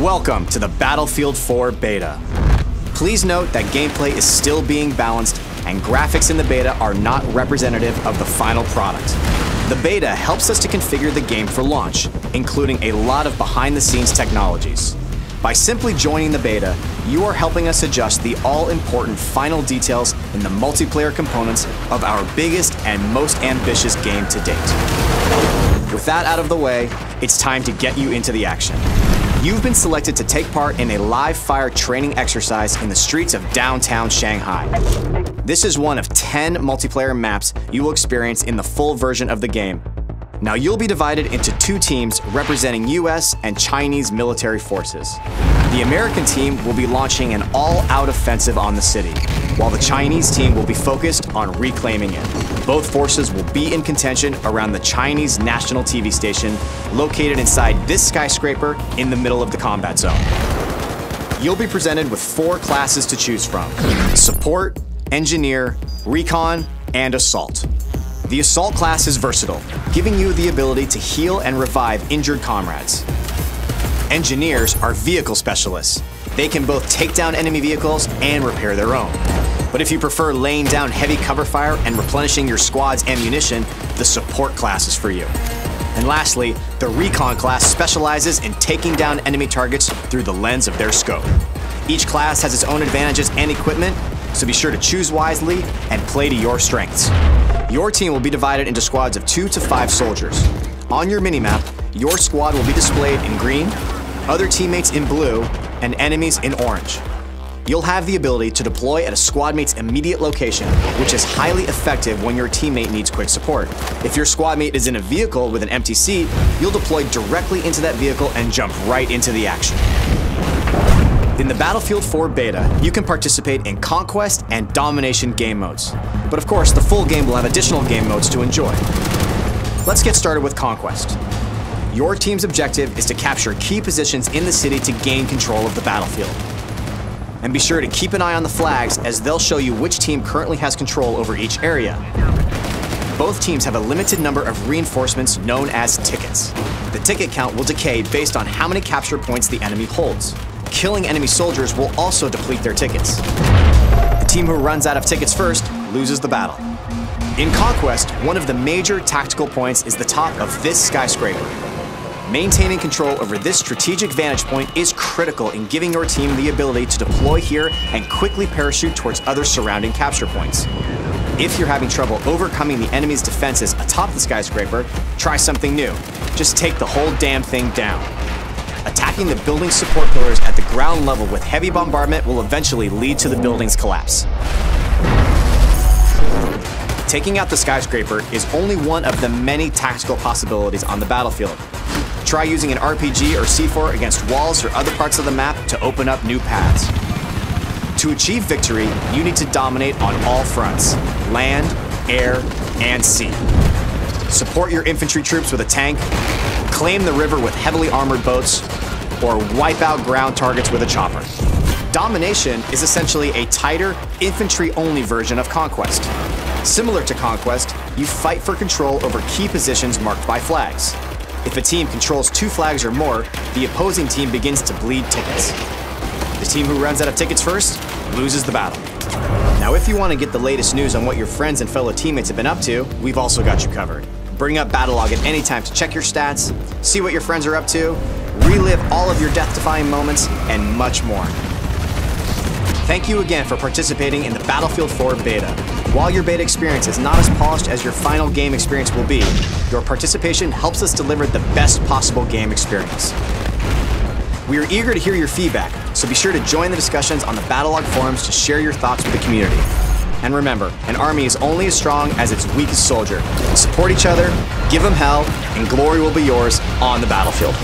Welcome to the Battlefield 4 beta. Please note that gameplay is still being balanced and graphics in the beta are not representative of the final product. The beta helps us to configure the game for launch, including a lot of behind-the-scenes technologies. By simply joining the beta, you are helping us adjust the all-important final details in the multiplayer components of our biggest and most ambitious game to date. With that out of the way, it's time to get you into the action. You've been selected to take part in a live-fire training exercise in the streets of downtown Shanghai. This is one of 10 multiplayer maps you will experience in the full version of the game. Now you'll be divided into two teams representing US and Chinese military forces. The American team will be launching an all-out offensive on the city, while the Chinese team will be focused on reclaiming it. Both forces will be in contention around the Chinese national TV station located inside this skyscraper in the middle of the combat zone. You'll be presented with 4 classes to choose from: Support, Engineer, Recon, and Assault. The Assault class is versatile, giving you the ability to heal and revive injured comrades. Engineers are vehicle specialists. They can both take down enemy vehicles and repair their own. But if you prefer laying down heavy cover fire and replenishing your squad's ammunition, the Support class is for you. And lastly, the Recon class specializes in taking down enemy targets through the lens of their scope. Each class has its own advantages and equipment, so be sure to choose wisely and play to your strengths. Your team will be divided into squads of 2 to 5 soldiers. On your minimap, your squad will be displayed in green, other teammates in blue, and enemies in orange. You'll have the ability to deploy at a squad mate's immediate location, which is highly effective when your teammate needs quick support. If your squad mate is in a vehicle with an empty seat, you'll deploy directly into that vehicle and jump right into the action. In the Battlefield 4 beta, you can participate in Conquest and Domination game modes. But of course, the full game will have additional game modes to enjoy. Let's get started with Conquest. Your team's objective is to capture key positions in the city to gain control of the battlefield. And be sure to keep an eye on the flags, as they'll show you which team currently has control over each area. Both teams have a limited number of reinforcements known as tickets. The ticket count will decay based on how many capture points the enemy holds. Killing enemy soldiers will also deplete their tickets. The team who runs out of tickets first loses the battle. In Conquest, one of the major tactical points is the top of this skyscraper. Maintaining control over this strategic vantage point is critical in giving your team the ability to deploy here and quickly parachute towards other surrounding capture points. If you're having trouble overcoming the enemy's defenses atop the skyscraper, try something new. Just take the whole damn thing down. Attacking the building's support pillars at the ground level with heavy bombardment will eventually lead to the building's collapse. Taking out the skyscraper is only one of the many tactical possibilities on the battlefield. Try using an RPG or C4 against walls or other parts of the map to open up new paths. To achieve victory, you need to dominate on all fronts: land, air, and sea. Support your infantry troops with a tank, claim the river with heavily armored boats, or wipe out ground targets with a chopper. Domination is essentially a tighter, infantry-only version of Conquest. Similar to Conquest, you fight for control over key positions marked by flags. If a team controls 2 flags or more, the opposing team begins to bleed tickets. The team who runs out of tickets first loses the battle. Now, if you want to get the latest news on what your friends and fellow teammates have been up to, we've also got you covered. Bring up Battlelog at any time to check your stats, see what your friends are up to, relive all of your death-defying moments, and much more. Thank you again for participating in the Battlefield 4 beta. While your beta experience is not as polished as your final game experience will be, your participation helps us deliver the best possible game experience. We are eager to hear your feedback, so be sure to join the discussions on the Battlelog forums to share your thoughts with the community. And remember, an army is only as strong as its weakest soldier. Support each other, give them hell, and glory will be yours on the battlefield.